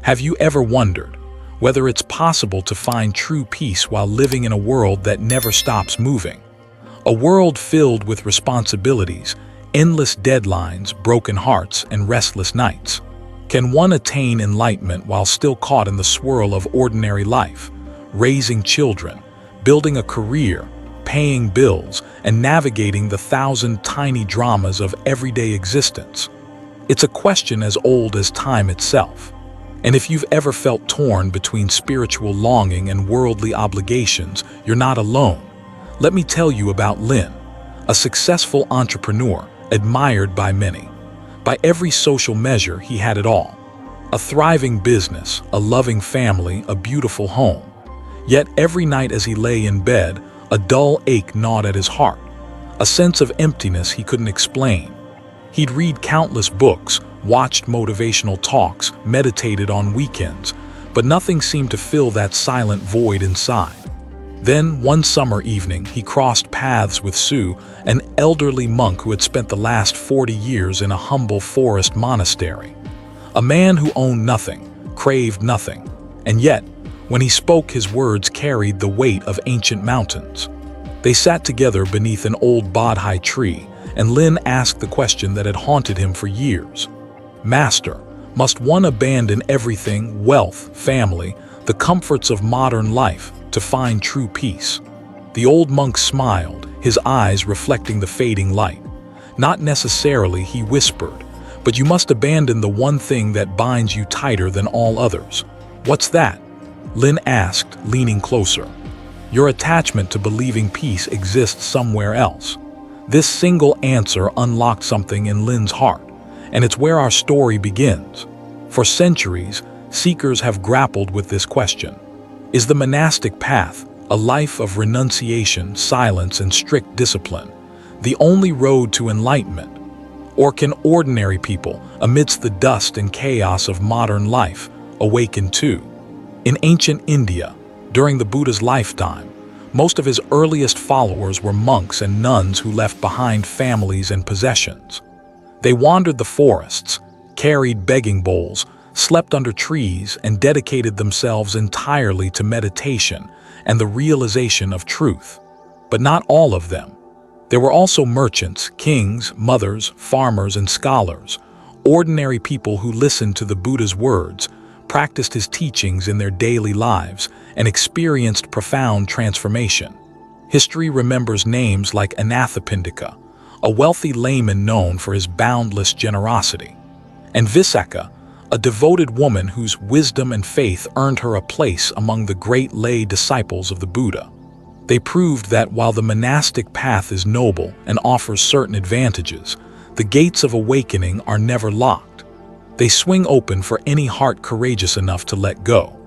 Have you ever wondered whether it's possible to find true peace while living in a world that never stops moving? A world filled with responsibilities, endless deadlines, broken hearts, and restless nights. Can one attain enlightenment while still caught in the swirl of ordinary life, raising children, building a career, paying bills, and navigating the thousand tiny dramas of everyday existence? It's a question as old as time itself. And if you've ever felt torn between spiritual longing and worldly obligations, you're not alone. Let me tell you about Lin, a successful entrepreneur admired by many. By every social measure, he had it all. A thriving business, a loving family, a beautiful home. Yet every night as he lay in bed, a dull ache gnawed at his heart, a sense of emptiness he couldn't explain. He'd read countless books, watched motivational talks, meditated on weekends, but nothing seemed to fill that silent void inside. Then, one summer evening, he crossed paths with Su, an elderly monk who had spent the last 40 years in a humble forest monastery. A man who owned nothing, craved nothing, and yet, when he spoke, his words carried the weight of ancient mountains. They sat together beneath an old bodhi tree, and Lin asked the question that had haunted him for years. Master, must one abandon everything, wealth, family, the comforts of modern life, to find true peace? The old monk smiled, his eyes reflecting the fading light. Not necessarily, he whispered, but you must abandon the one thing that binds you tighter than all others. What's that? Lin asked, leaning closer. Your attachment to believing peace exists somewhere else. This single answer unlocked something in Lin's heart, and it's where our story begins. For centuries, seekers have grappled with this question. Is the monastic path, a life of renunciation, silence, and strict discipline, the only road to enlightenment? Or can ordinary people, amidst the dust and chaos of modern life, awaken too? In ancient India, during the Buddha's lifetime, most of his earliest followers were monks and nuns who left behind families and possessions. They wandered the forests, carried begging bowls, slept under trees, and dedicated themselves entirely to meditation and the realization of truth. But not all of them. There were also merchants, kings, mothers, farmers, and scholars, ordinary people who listened to the Buddha's words, practiced his teachings in their daily lives, and experienced profound transformation. History remembers names like Anathapindika, a wealthy layman known for his boundless generosity, and Visakha, a devoted woman whose wisdom and faith earned her a place among the great lay disciples of the Buddha. They proved that while the monastic path is noble and offers certain advantages, the gates of awakening are never locked. They swing open for any heart courageous enough to let go.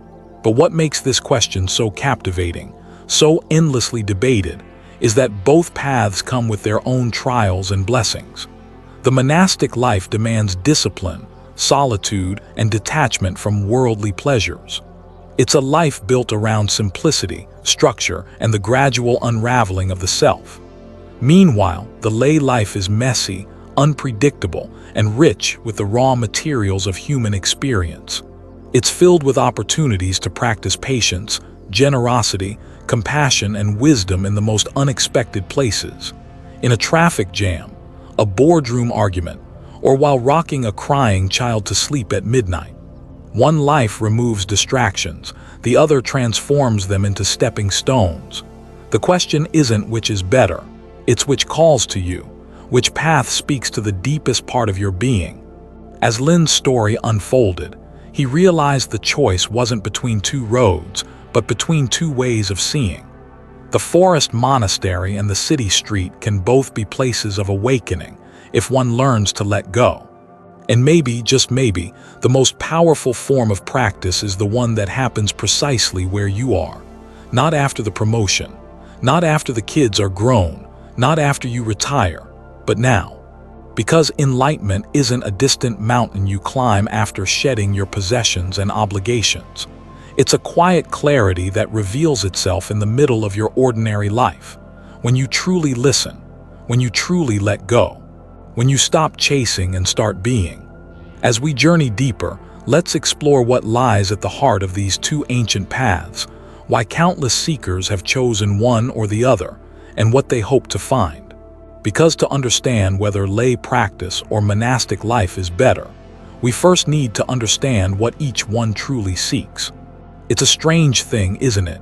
But what makes this question so captivating, so endlessly debated, is that both paths come with their own trials and blessings. The monastic life demands discipline, solitude, and detachment from worldly pleasures. It's a life built around simplicity, structure, and the gradual unraveling of the self. Meanwhile, the lay life is messy, unpredictable, and rich with the raw materials of human experience. It's filled with opportunities to practice patience, generosity, compassion, and wisdom in the most unexpected places. In a traffic jam, a boardroom argument, or while rocking a crying child to sleep at midnight. One life removes distractions, the other transforms them into stepping stones. The question isn't which is better, it's which calls to you, which path speaks to the deepest part of your being. As Lin's story unfolded, he realized the choice wasn't between two roads, but between two ways of seeing. The forest monastery and the city street can both be places of awakening if one learns to let go. And maybe, just maybe, the most powerful form of practice is the one that happens precisely where you are. Not after the promotion, not after the kids are grown, not after you retire, but now. Because enlightenment isn't a distant mountain you climb after shedding your possessions and obligations. It's a quiet clarity that reveals itself in the middle of your ordinary life, when you truly listen, when you truly let go, when you stop chasing and start being. As we journey deeper, Let's explore what lies at the heart of these two ancient paths, why countless seekers have chosen one or the other, and what they hope to find. Because to understand whether lay practice or monastic life is better, we first need to understand what each one truly seeks. It's a strange thing, isn't it?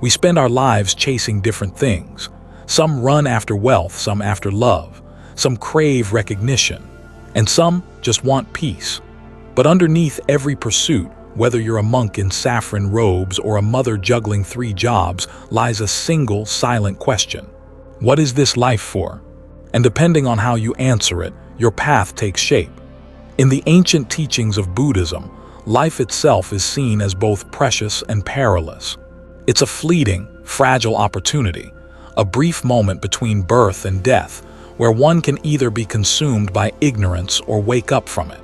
We spend our lives chasing different things. Some run after wealth, some after love, some crave recognition, and some just want peace. But underneath every pursuit, whether you're a monk in saffron robes or a mother juggling 3 jobs, lies a single silent question. What is this life for? And depending on how you answer it, your path takes shape. In the ancient teachings of Buddhism, life itself is seen as both precious and perilous. It's a fleeting, fragile opportunity, a brief moment between birth and death, where one can either be consumed by ignorance or wake up from it.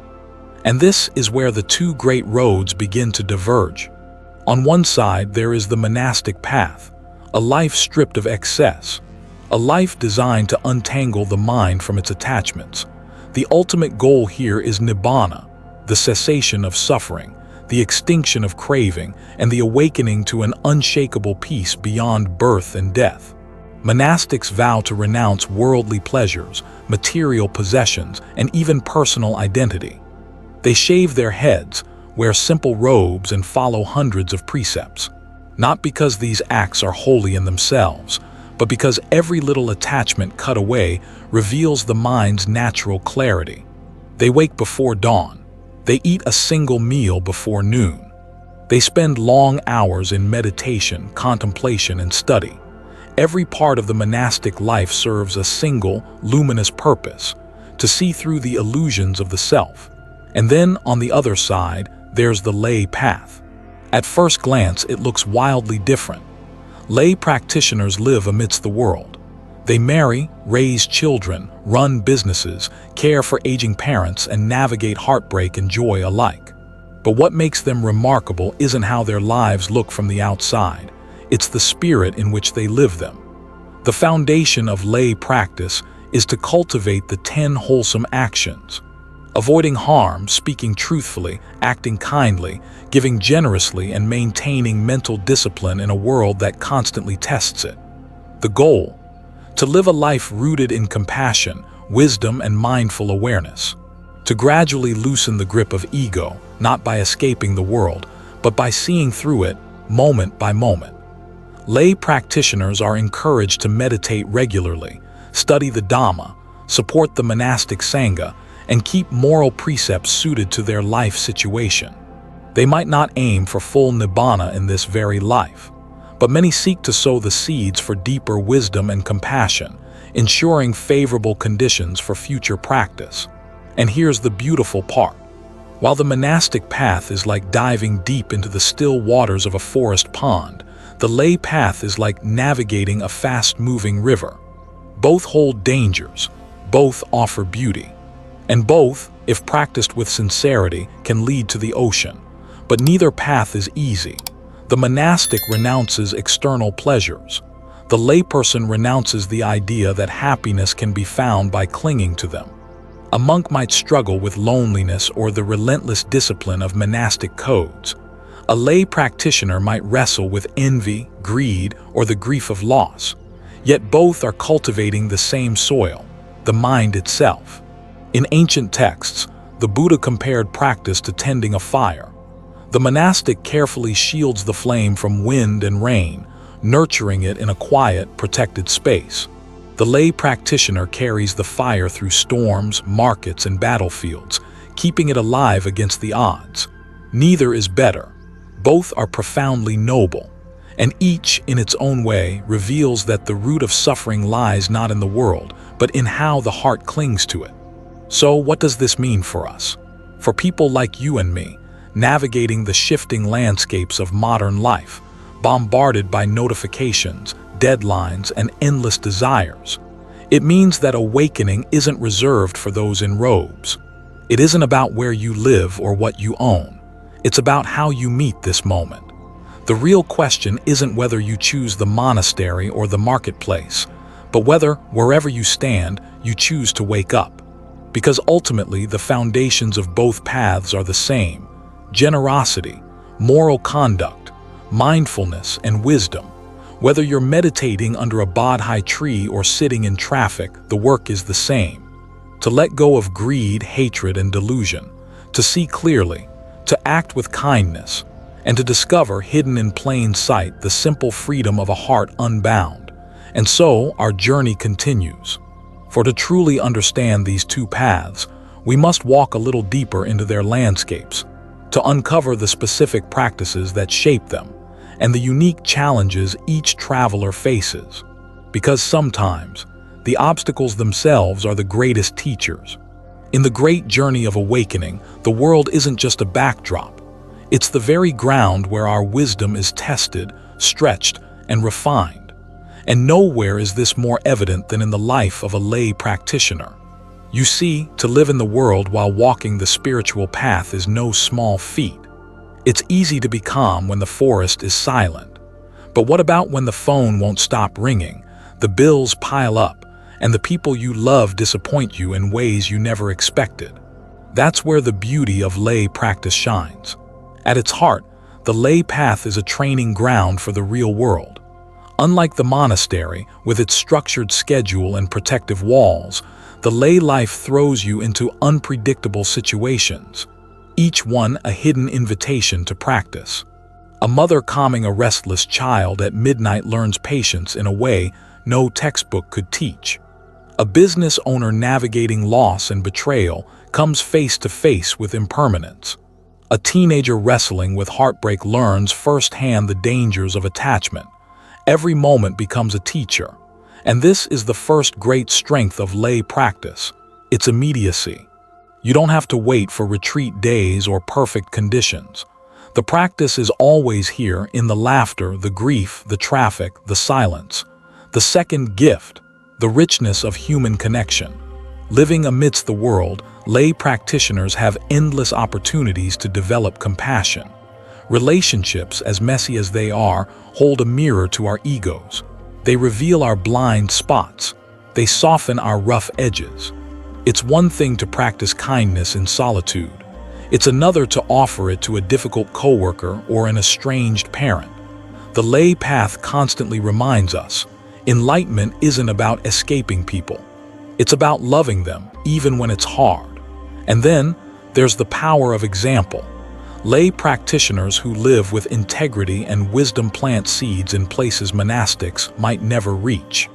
And this is where the two great roads begin to diverge. On one side, there is the monastic path, a life stripped of excess, a life designed to untangle the mind from its attachments. The ultimate goal here is nibbana, the cessation of suffering, the extinction of craving, and the awakening to an unshakable peace beyond birth and death. Monastics vow to renounce worldly pleasures, material possessions, and even personal identity. They shave their heads, wear simple robes, and follow hundreds of precepts. Not because these acts are holy in themselves, but because every little attachment cut away reveals the mind's natural clarity. They wake before dawn. They eat a single meal before noon. They spend long hours in meditation, contemplation, and study. Every part of the monastic life serves a single, luminous purpose, to see through the illusions of the self. And then, on the other side, there's the lay path. At first glance, it looks wildly different. Lay practitioners live amidst the world. They marry, raise children, run businesses, care for aging parents, and navigate heartbreak and joy alike. But what makes them remarkable isn't how their lives look from the outside. It's the spirit in which they live them. The foundation of lay practice is to cultivate the 10 wholesome actions. Avoiding harm, speaking truthfully, acting kindly, giving generously, and maintaining mental discipline in a world that constantly tests it. The goal: to live a life rooted in compassion, wisdom, and mindful awareness. To gradually loosen the grip of ego, not by escaping the world, but by seeing through it, moment by moment. Lay practitioners are encouraged to meditate regularly, study the Dhamma, support the monastic Sangha, and keep moral precepts suited to their life situation. They might not aim for full nibbana in this very life, but many seek to sow the seeds for deeper wisdom and compassion, ensuring favorable conditions for future practice. And here's the beautiful part. While the monastic path is like diving deep into the still waters of a forest pond, the lay path is like navigating a fast-moving river. Both hold dangers, both offer beauty. And both, if practiced with sincerity, can lead to the ocean. But neither path is easy. The monastic renounces external pleasures. The layperson renounces the idea that happiness can be found by clinging to them. A monk might struggle with loneliness or the relentless discipline of monastic codes. A lay practitioner might wrestle with envy, greed, or the grief of loss. Yet both are cultivating the same soil, the mind itself. In ancient texts, the Buddha compared practice to tending a fire. The monastic carefully shields the flame from wind and rain, nurturing it in a quiet, protected space. The lay practitioner carries the fire through storms, markets, and battlefields, keeping it alive against the odds. Neither is better. Both are profoundly noble, and each, in its own way, reveals that the root of suffering lies not in the world, but in how the heart clings to it. So, what does this mean for us? For people like you and me, navigating the shifting landscapes of modern life, bombarded by notifications, deadlines, and endless desires, it means that awakening isn't reserved for those in robes. It isn't about where you live or what you own. It's about how you meet this moment. The real question isn't whether you choose the monastery or the marketplace, but whether, wherever you stand, you choose to wake up. Because ultimately, the foundations of both paths are the same: generosity, moral conduct, mindfulness, and wisdom. Whether you're meditating under a Bodhi tree or sitting in traffic, the work is the same. To let go of greed, hatred, and delusion, to see clearly, to act with kindness, and to discover hidden in plain sight the simple freedom of a heart unbound. And so our journey continues. For to truly understand these two paths, we must walk a little deeper into their landscapes, to uncover the specific practices that shape them, and the unique challenges each traveler faces. Because sometimes, the obstacles themselves are the greatest teachers. In the great journey of awakening, the world isn't just a backdrop. It's the very ground where our wisdom is tested, stretched, and refined. And nowhere is this more evident than in the life of a lay practitioner. You see, to live in the world while walking the spiritual path is no small feat. It's easy to be calm when the forest is silent. But what about when the phone won't stop ringing, the bills pile up, and the people you love disappoint you in ways you never expected? That's where the beauty of lay practice shines. At its heart, the lay path is a training ground for the real world. Unlike the monastery, with its structured schedule and protective walls, the lay life throws you into unpredictable situations, each one a hidden invitation to practice. A mother calming a restless child at midnight learns patience in a way no textbook could teach. A business owner navigating loss and betrayal comes face to face with impermanence. A teenager wrestling with heartbreak learns firsthand the dangers of attachment. Every moment becomes a teacher. And this is the first great strength of lay practice, its immediacy. You don't have to wait for retreat days or perfect conditions. The practice is always here in the laughter, the grief, the traffic, the silence. The second gift, the richness of human connection. Living amidst the world, lay practitioners have endless opportunities to develop compassion. Relationships, as messy as they are, hold a mirror to our egos. They reveal our blind spots. They soften our rough edges. It's one thing to practice kindness in solitude. It's another to offer it to a difficult coworker or an estranged parent. The lay path constantly reminds us, enlightenment isn't about escaping people. It's about loving them, even when it's hard. And then, there's the power of example. Lay practitioners who live with integrity and wisdom plant seeds in places monastics might never reach.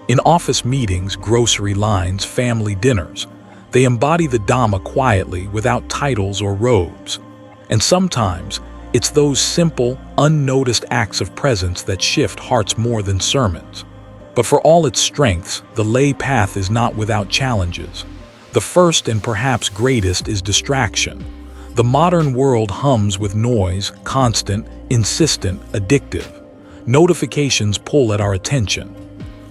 In office meetings, grocery lines, family dinners, they embody the Dhamma quietly without titles or robes. And sometimes, it's those simple, unnoticed acts of presence that shift hearts more than sermons. But for all its strengths, the lay path is not without challenges. The first and perhaps greatest is distraction. The modern world hums with noise, constant, insistent, addictive. Notifications pull at our attention.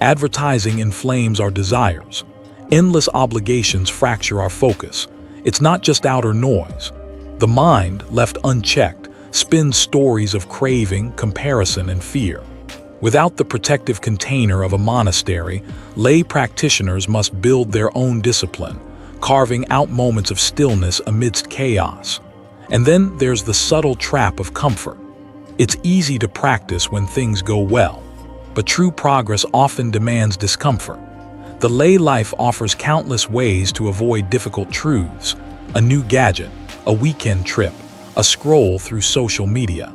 Advertising inflames our desires. Endless obligations fracture our focus. It's not just outer noise. The mind, left unchecked, spins stories of craving, comparison, and fear. Without the protective container of a monastery, lay practitioners must build their own discipline, carving out moments of stillness amidst chaos. And then there's the subtle trap of comfort. It's easy to practice when things go well, but true progress often demands discomfort. The lay life offers countless ways to avoid difficult truths: a new gadget, a weekend trip, a scroll through social media.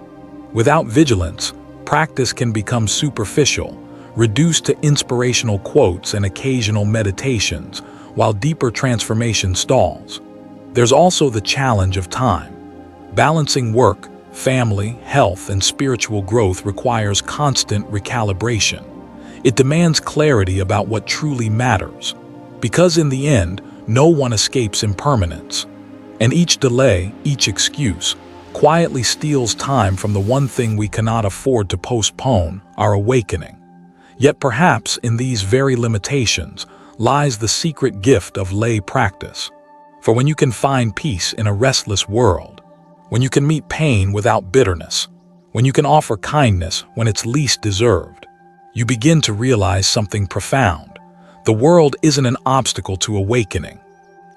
Without vigilance, practice can become superficial, reduced to inspirational quotes and occasional meditations, while deeper transformation stalls. There's also the challenge of time. Balancing work, family, health, and spiritual growth requires constant recalibration. It demands clarity about what truly matters, because in the end, no one escapes impermanence. And each delay, each excuse, quietly steals time from the one thing we cannot afford to postpone, our awakening. Yet perhaps in these very limitations lies the secret gift of lay practice. For when you can find peace in a restless world, when you can meet pain without bitterness, when you can offer kindness when it's least deserved, you begin to realize something profound. The world isn't an obstacle to awakening.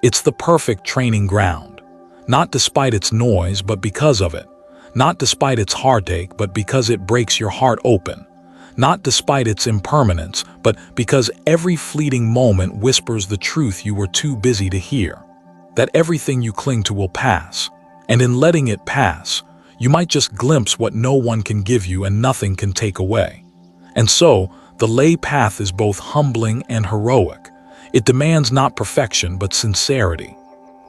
It's the perfect training ground. not despite its noise, but because of it. Not despite its heartache, but because it breaks your heart open. Not despite its impermanence, but because every fleeting moment whispers the truth you were too busy to hear. That everything you cling to will pass, and in letting it pass, you might just glimpse what no one can give you and nothing can take away. And so, the lay path is both humbling and heroic. It demands not perfection but sincerity,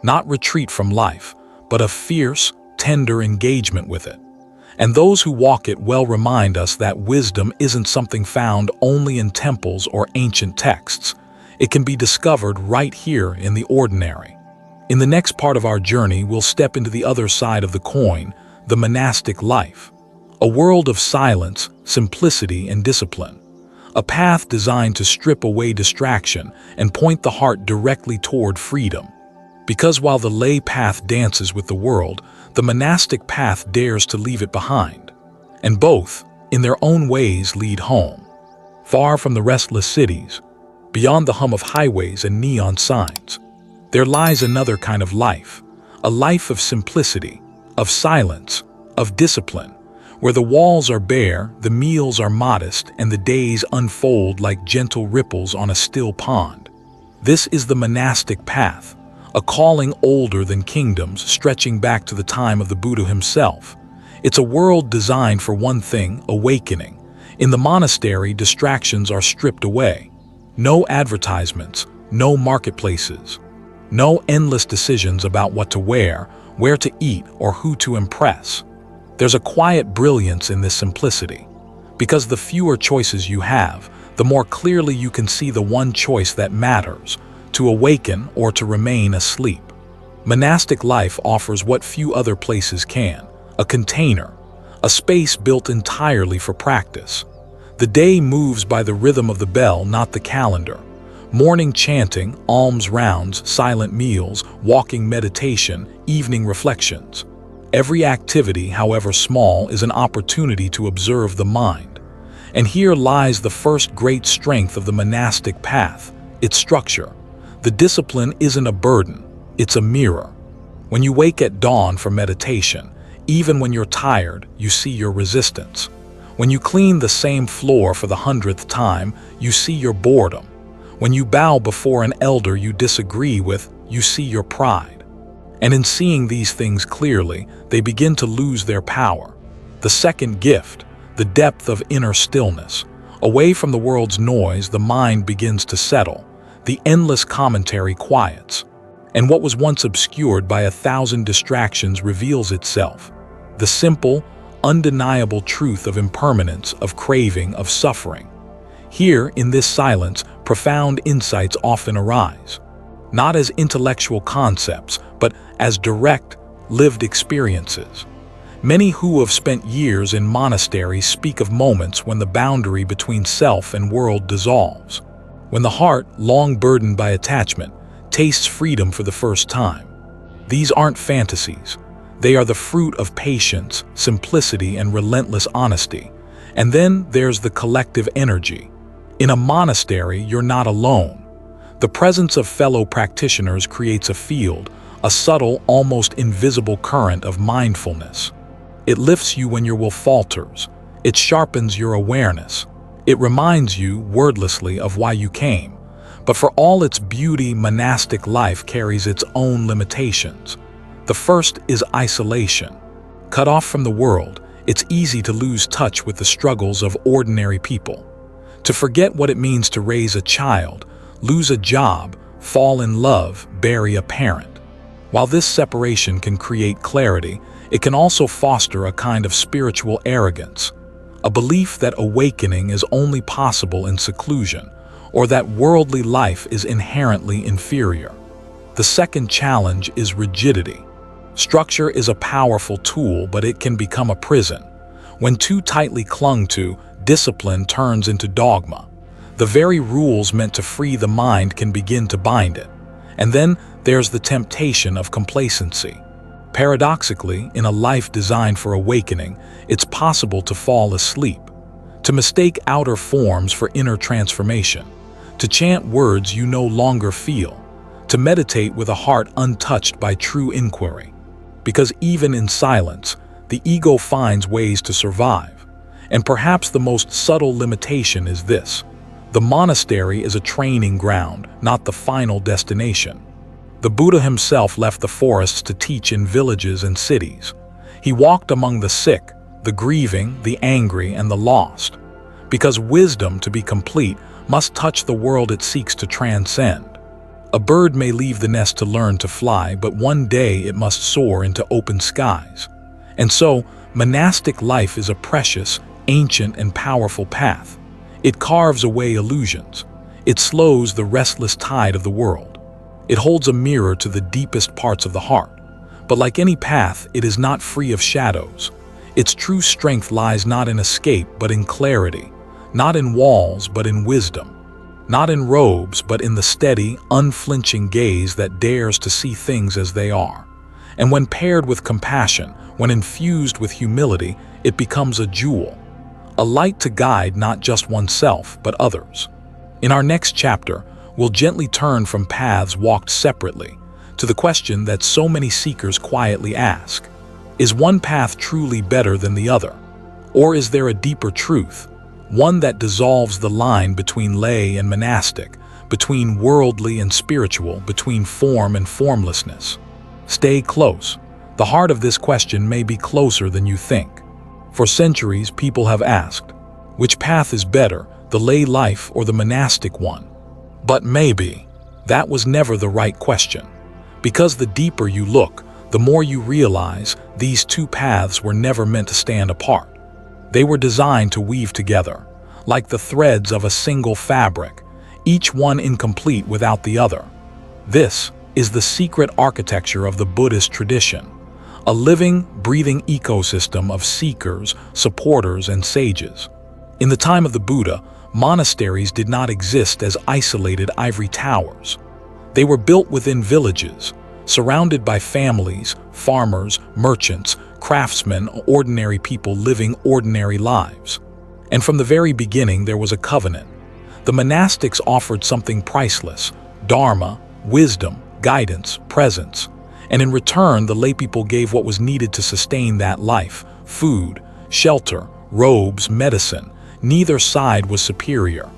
not retreat from life, but a fierce, tender engagement with it. And those who walk it well remind us that wisdom isn't something found only in temples or ancient texts. It can be discovered right here in the ordinary. In the next part of our journey, we'll step into the other side of the coin, the monastic life. A world of silence, simplicity, and discipline. A path designed to strip away distraction and point the heart directly toward freedom. Because while the lay path dances with the world, the monastic path dares to leave it behind. And both, in their own ways, lead home. Far from the restless cities, beyond the hum of highways and neon signs, there lies another kind of life, a life of simplicity, of silence, of discipline, where the walls are bare, the meals are modest, and the days unfold like gentle ripples on a still pond. This is the monastic path, a calling older than kingdoms, stretching back to the time of the Buddha himself. It's a world designed for one thing: awakening. In the monastery, distractions are stripped away. No advertisements, no marketplaces, no endless decisions about what to wear, where to eat, or who to impress. There's a quiet brilliance in this simplicity. Because the fewer choices you have, the more clearly you can see the one choice that matters: to awaken or to remain asleep. Monastic life offers what few other places can: a container, a space built entirely for practice. The day moves by the rhythm of the bell, not the calendar. Morning chanting, alms rounds, silent meals, walking meditation, evening reflections. Every activity, however small, is an opportunity to observe the mind. And here lies the first great strength of the monastic path: its structure. The discipline isn't a burden, it's a mirror. When you wake at dawn for meditation, even when you're tired, you see your resistance. When you clean the same floor for the 100th time, you see your boredom. When you bow before an elder you disagree with, you see your pride. And in seeing these things clearly, they begin to lose their power. The second gift, the depth of inner stillness. Away from the world's noise, the mind begins to settle. The endless commentary quiets. And what was once obscured by 1,000 distractions reveals itself. The simple, undeniable truth of impermanence, of craving, of suffering. Here, in this silence, profound insights often arise. Not as intellectual concepts, but as direct, lived experiences. Many who have spent years in monasteries speak of moments when the boundary between self and world dissolves. When the heart, long burdened by attachment, tastes freedom for the first time. These aren't fantasies. They are the fruit of patience, simplicity, and relentless honesty. And then there's the collective energy. In a monastery, you're not alone. The presence of fellow practitioners creates a field, a subtle, almost invisible current of mindfulness. It lifts you when your will falters. It sharpens your awareness. It reminds you, wordlessly, of why you came. But for all its beauty, monastic life carries its own limitations. The first is isolation. Cut off from the world, it's easy to lose touch with the struggles of ordinary people. To forget what it means to raise a child, lose a job, fall in love, bury a parent. While this separation can create clarity, it can also foster a kind of spiritual arrogance. A belief that awakening is only possible in seclusion, or that worldly life is inherently inferior. The second challenge is rigidity. Structure is a powerful tool, but it can become a prison. When too tightly clung to, discipline turns into dogma. The very rules meant to free the mind can begin to bind it. And then there's the temptation of complacency. Paradoxically, in a life designed for awakening, it's possible to fall asleep, to mistake outer forms for inner transformation, to chant words you no longer feel, to meditate with a heart untouched by true inquiry. because even in silence, the ego finds ways to survive. And perhaps the most subtle limitation is this: the monastery is a training ground, not the final destination. The Buddha himself left the forests to teach in villages and cities. He walked among the sick, the grieving, the angry, and the lost, because wisdom, to be complete, must touch the world it seeks to transcend. A bird may leave the nest to learn to fly, but one day it must soar into open skies. And so, monastic life is a precious, ancient, and powerful path. It carves away illusions. It slows the restless tide of the world. It holds a mirror to the deepest parts of the heart. But like any path, it is not free of shadows. Its true strength lies not in escape, but in clarity. Not in walls, but in wisdom. Not in robes, but in the steady, unflinching gaze that dares to see things as they are. And when paired with compassion, when infused with humility, it becomes a jewel. A light to guide not just oneself, but others. In our next chapter, we'll gently turn from paths walked separately to the question that so many seekers quietly ask: is one path truly better than the other? Or is there a deeper truth? One that dissolves the line between lay and monastic, between worldly and spiritual, between form and formlessness. Stay close. The heart of this question may be closer than you think. For centuries, people have asked, which path is better, the lay life or the monastic one? But maybe that was never the right question. Because the deeper you look, the more you realize these two paths were never meant to stand apart. They were designed to weave together, like the threads of a single fabric, each one incomplete without the other. This is the secret architecture of the Buddhist tradition, a living, breathing ecosystem of seekers, supporters, and sages. In the time of the Buddha, monasteries did not exist as isolated ivory towers. They were built within villages, surrounded by families, farmers, merchants, craftsmen, ordinary people living ordinary lives. And from the very beginning, there was a covenant. The monastics offered something priceless: dharma, wisdom, guidance, presence. And in return, the laypeople gave what was needed to sustain that life: food, shelter, robes, medicine. Neither side was superior.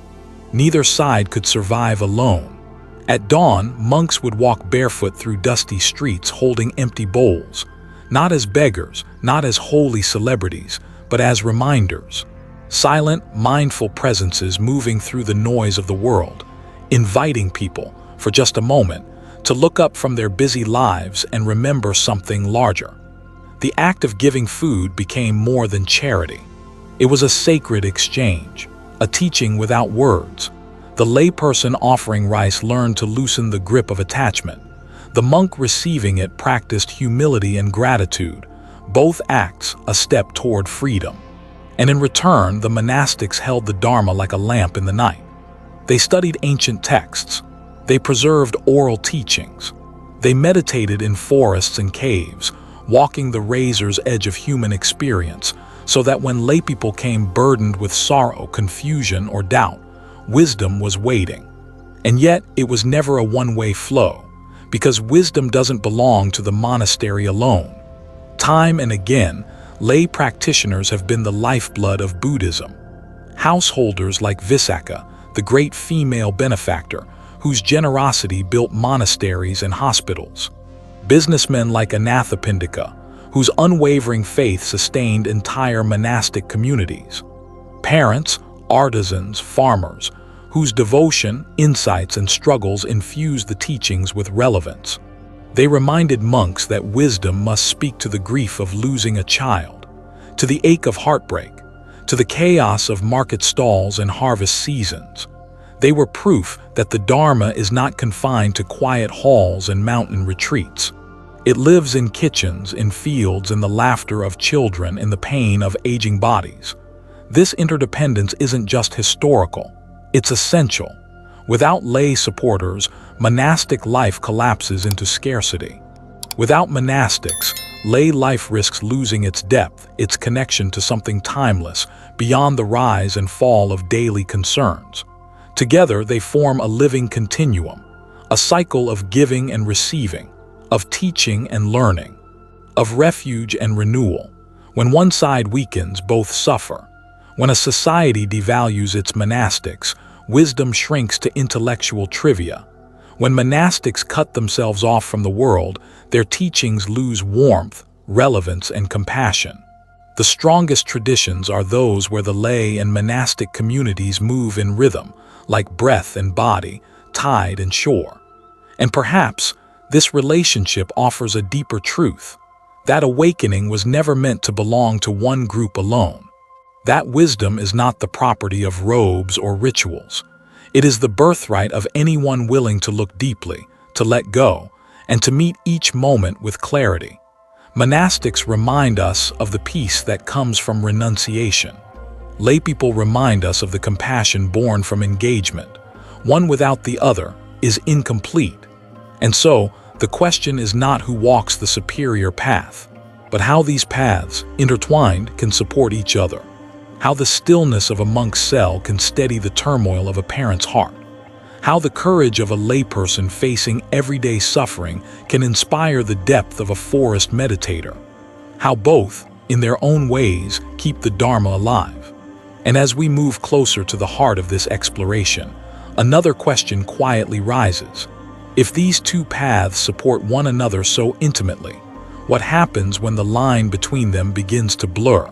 Neither side could survive alone. At dawn, monks would walk barefoot through dusty streets holding empty bowls, not as beggars, not as holy celebrities, but as reminders. Silent, mindful presences moving through the noise of the world, inviting people, for just a moment, to look up from their busy lives and remember something larger. The act of giving food became more than charity. It was a sacred exchange, a teaching without words. The layperson offering rice learned to loosen the grip of attachment. The monk receiving it practiced humility and gratitude, both acts a step toward freedom. And in return, the monastics held the Dharma like a lamp in the night. They studied ancient texts. They preserved oral teachings. They meditated in forests and caves, walking the razor's edge of human experience, so that when laypeople came burdened with sorrow, confusion, or doubt, wisdom was waiting. And yet, it was never a one-way flow, because wisdom doesn't belong to the monastery alone. Time and again, lay practitioners have been the lifeblood of Buddhism. Householders like Visakha, the great female benefactor, whose generosity built monasteries and hospitals. Businessmen like Anathapindika, whose unwavering faith sustained entire monastic communities. Parents, artisans, farmers, whose devotion, insights, and struggles infused the teachings with relevance. They reminded monks that wisdom must speak to the grief of losing a child, to the ache of heartbreak, to the chaos of market stalls and harvest seasons. They were proof that the Dharma is not confined to quiet halls and mountain retreats. It lives in kitchens, in fields, in the laughter of children, in the pain of aging bodies. This interdependence isn't just historical, it's essential. Without lay supporters, monastic life collapses into scarcity. Without monastics, lay life risks losing its depth, its connection to something timeless, beyond the rise and fall of daily concerns. Together, they form a living continuum, a cycle of giving and receiving, of teaching and learning, of refuge and renewal. When one side weakens, both suffer. When a society devalues its monastics, wisdom shrinks to intellectual trivia. When monastics cut themselves off from the world, their teachings lose warmth, relevance, and compassion. The strongest traditions are those where the lay and monastic communities move in rhythm, like breath and body, tide and shore. And perhaps this relationship offers a deeper truth. That awakening was never meant to belong to one group alone. That wisdom is not the property of robes or rituals. It is the birthright of anyone willing to look deeply, to let go, and to meet each moment with clarity. Monastics remind us of the peace that comes from renunciation. Laypeople remind us of the compassion born from engagement. One without the other is incomplete. And so, the question is not who walks the superior path, but how these paths, intertwined, can support each other. How the stillness of a monk's cell can steady the turmoil of a parent's heart. How the courage of a layperson facing everyday suffering can inspire the depth of a forest meditator. How both, in their own ways, keep the Dharma alive. And as we move closer to the heart of this exploration, another question quietly rises. If these two paths support one another so intimately, what happens when the line between them begins to blur?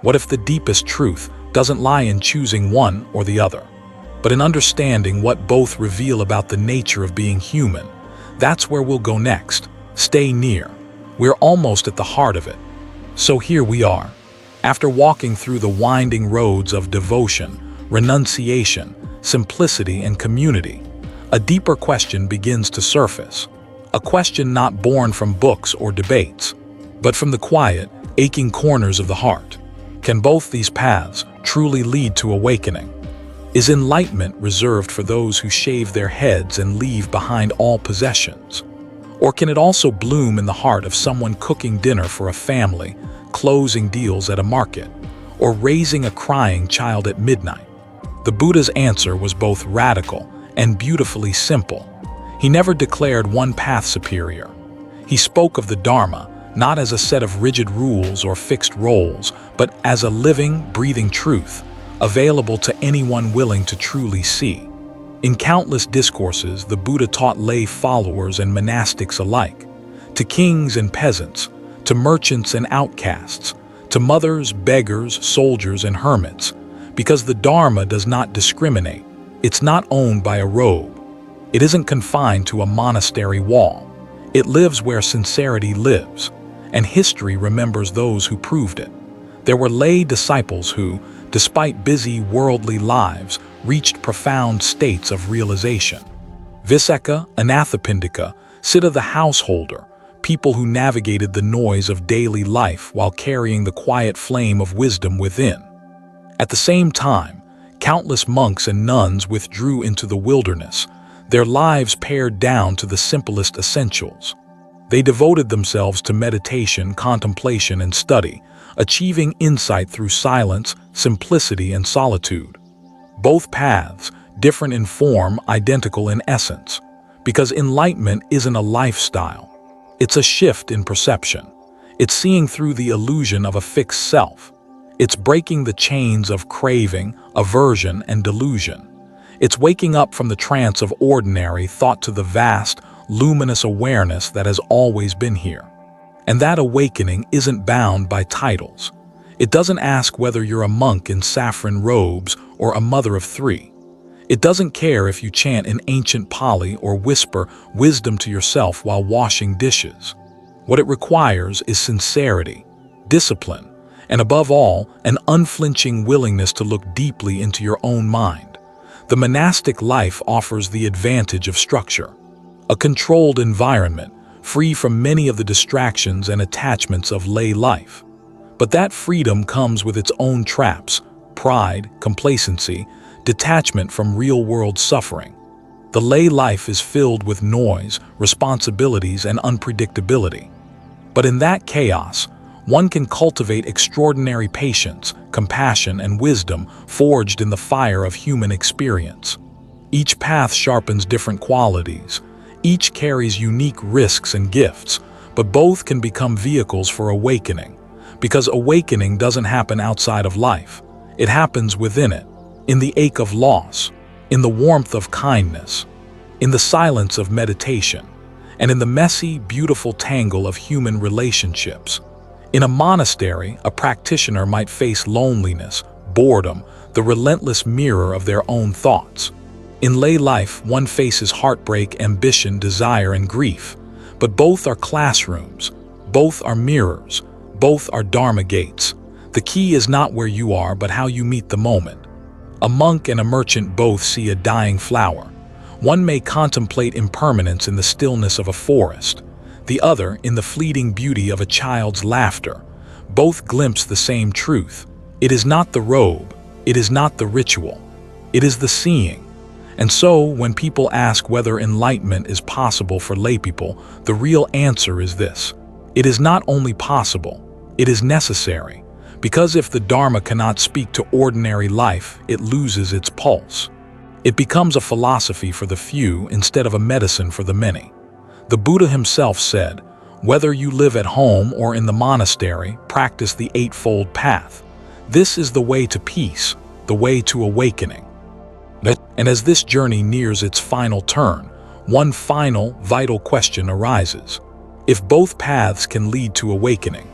What if the deepest truth doesn't lie in choosing one or the other, but in understanding what both reveal about the nature of being human? That's where we'll go next. Stay near. We're almost at the heart of it. So here we are. After walking through the winding roads of devotion, renunciation, simplicity, and community, a deeper question begins to surface. A question not born from books or debates, but from the quiet, aching corners of the heart. Can both these paths truly lead to awakening? Is enlightenment reserved for those who shave their heads and leave behind all possessions? Or can it also bloom in the heart of someone cooking dinner for a family, closing deals at a market, or raising a crying child at midnight? The Buddha's answer was both radical and beautifully simple. He never declared one path superior. He spoke of the Dharma not as a set of rigid rules or fixed roles, but as a living, breathing truth, available to anyone willing to truly see. In countless discourses, the Buddha taught lay followers and monastics alike, to kings and peasants, to merchants and outcasts, to mothers, beggars, soldiers, and hermits, because the Dharma does not discriminate. It's not owned by a robe. It isn't confined to a monastery wall. It lives where sincerity lives, and history remembers those who proved it. There were lay disciples who, despite busy worldly lives, reached profound states of realization. Viseka, Anathapindika, Siddha the householder, people who navigated the noise of daily life while carrying the quiet flame of wisdom within. At the same time, countless monks and nuns withdrew into the wilderness, their lives pared down to the simplest essentials. They devoted themselves to meditation, contemplation, and study, achieving insight through silence, simplicity, and solitude. Both paths, different in form, identical in essence, because enlightenment isn't a lifestyle. It's a shift in perception. It's seeing through the illusion of a fixed self. It's breaking the chains of craving, aversion, and delusion. It's waking up from the trance of ordinary thought to the vast, luminous awareness that has always been here. And that awakening isn't bound by titles. It doesn't ask whether you're a monk in saffron robes or a mother of three. It doesn't care if you chant in ancient Pali or whisper wisdom to yourself while washing dishes. What it requires is sincerity, discipline, and above all, an unflinching willingness to look deeply into your own mind. The monastic life offers the advantage of structure, a controlled environment, free from many of the distractions and attachments of lay life. But that freedom comes with its own traps: pride, complacency, detachment from real-world suffering. The lay life is filled with noise, responsibilities, and unpredictability. But in that chaos, one can cultivate extraordinary patience, compassion, and wisdom forged in the fire of human experience. Each path sharpens different qualities. Each carries unique risks and gifts, but both can become vehicles for awakening, because awakening doesn't happen outside of life. It happens within it, in the ache of loss, in the warmth of kindness, in the silence of meditation, and in the messy, beautiful tangle of human relationships. In a monastery, a practitioner might face loneliness, boredom, the relentless mirror of their own thoughts. In lay life, one faces heartbreak, ambition, desire, and grief. But both are classrooms, both are mirrors, both are Dharma gates. The key is not where you are, but how you meet the moment. A monk and a merchant both see a dying flower. One may contemplate impermanence in the stillness of a forest, the other in the fleeting beauty of a child's laughter. Both glimpse the same truth. It is not the robe, it is not the ritual, it is the seeing. And so, when people ask whether enlightenment is possible for laypeople, the real answer is this: it is not only possible, it is necessary. Because if the Dharma cannot speak to ordinary life, it loses its pulse. It becomes a philosophy for the few instead of a medicine for the many. The Buddha himself said, "Whether you live at home or in the monastery, practice the Eightfold Path. This is the way to peace, the way to awakening." And as this journey nears its final turn, one final, vital question arises. If both paths can lead to awakening,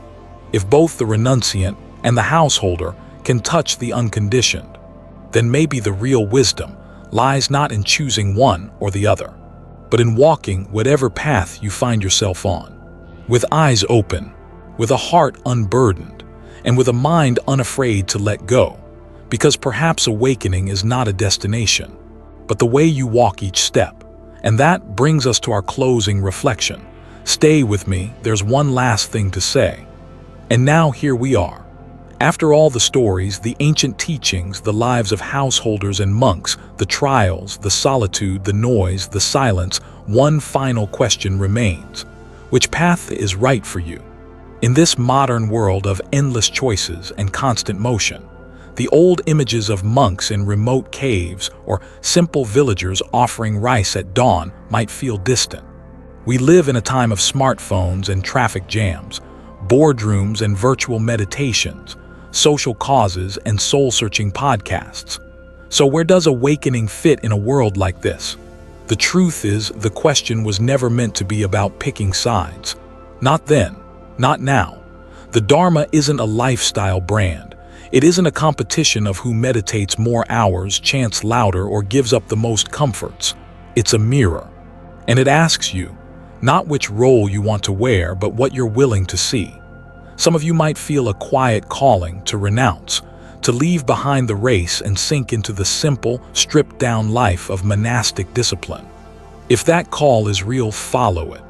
if both the renunciant and the householder can touch the unconditioned, then maybe the real wisdom lies not in choosing one or the other, but in walking whatever path you find yourself on, with eyes open, with a heart unburdened, and with a mind unafraid to let go, because perhaps awakening is not a destination, but the way you walk each step. And that brings us to our closing reflection. Stay with me, there's one last thing to say. And now here we are. After all the stories, the ancient teachings, the lives of householders and monks, the trials, the solitude, the noise, the silence, one final question remains. Which path is right for you? In this modern world of endless choices and constant motion, the old images of monks in remote caves or simple villagers offering rice at dawn might feel distant. We live in a time of smartphones and traffic jams, boardrooms and virtual meditations, social causes and soul-searching podcasts. So where does awakening fit in a world like this? The truth is, the question was never meant to be about picking sides. Not then, not now. The Dharma isn't a lifestyle brand. It isn't a competition of who meditates more hours, chants louder, or gives up the most comforts. It's a mirror. And it asks you, not which role you want to wear, but what you're willing to see. Some of you might feel a quiet calling to renounce, to leave behind the race and sink into the simple, stripped-down life of monastic discipline. If that call is real, follow it.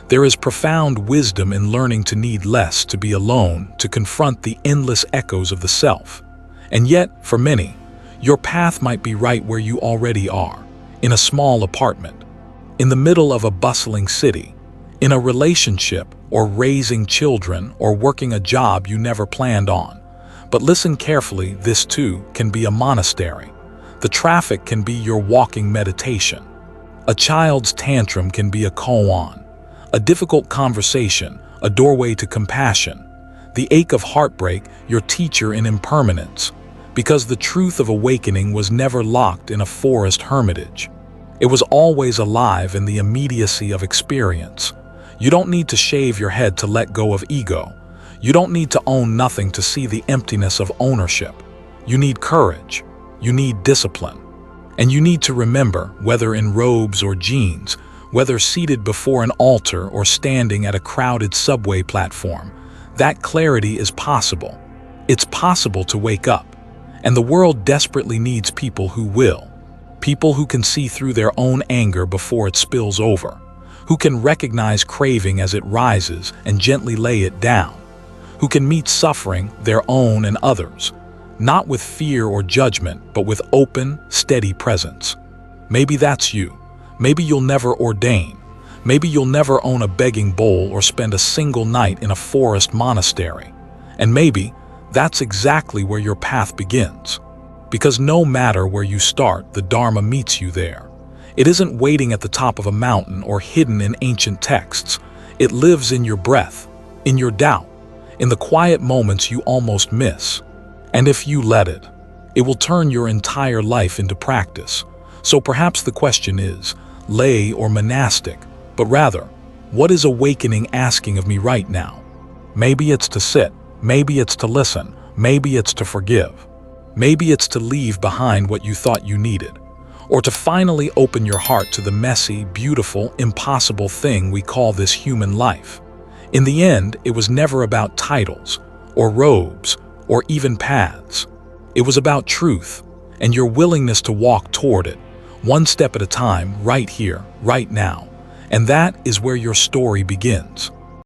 There is profound wisdom in learning to need less, to be alone, to confront the endless echoes of the self. And yet, for many, your path might be right where you already are, in a small apartment, in the middle of a bustling city, in a relationship, or raising children, or working a job you never planned on. But listen carefully, this too can be a monastery. The traffic can be your walking meditation. A child's tantrum can be a koan. A difficult conversation, a doorway to compassion. The ache of heartbreak, your teacher in impermanence. Because the truth of awakening was never locked in a forest hermitage. It was always alive in the immediacy of experience. You don't need to shave your head to let go of ego. You don't need to own nothing to see the emptiness of ownership. You need courage. You need discipline. And you need to remember, whether in robes or jeans, whether seated before an altar or standing at a crowded subway platform, that clarity is possible. It's possible to wake up. And the world desperately needs people who will. People who can see through their own anger before it spills over. Who can recognize craving as it rises and gently lay it down. Who can meet suffering, their own and others, not with fear or judgment, but with open, steady presence. Maybe that's you. Maybe you'll never ordain. Maybe you'll never own a begging bowl or spend a single night in a forest monastery. And maybe that's exactly where your path begins. Because no matter where you start, the Dharma meets you there. It isn't waiting at the top of a mountain or hidden in ancient texts. It lives in your breath, in your doubt, in the quiet moments you almost miss. And if you let it, it will turn your entire life into practice. So perhaps the question is, lay or monastic, but rather, what is awakening asking of me right now? Maybe it's to sit, maybe it's to listen, maybe it's to forgive. Maybe it's to leave behind what you thought you needed, or to finally open your heart to the messy, beautiful, impossible thing we call this human life. In the end, it was never about titles, or robes, or even paths. It was about truth, and your willingness to walk toward it, one step at a time, right here, right now. And that is where your story begins.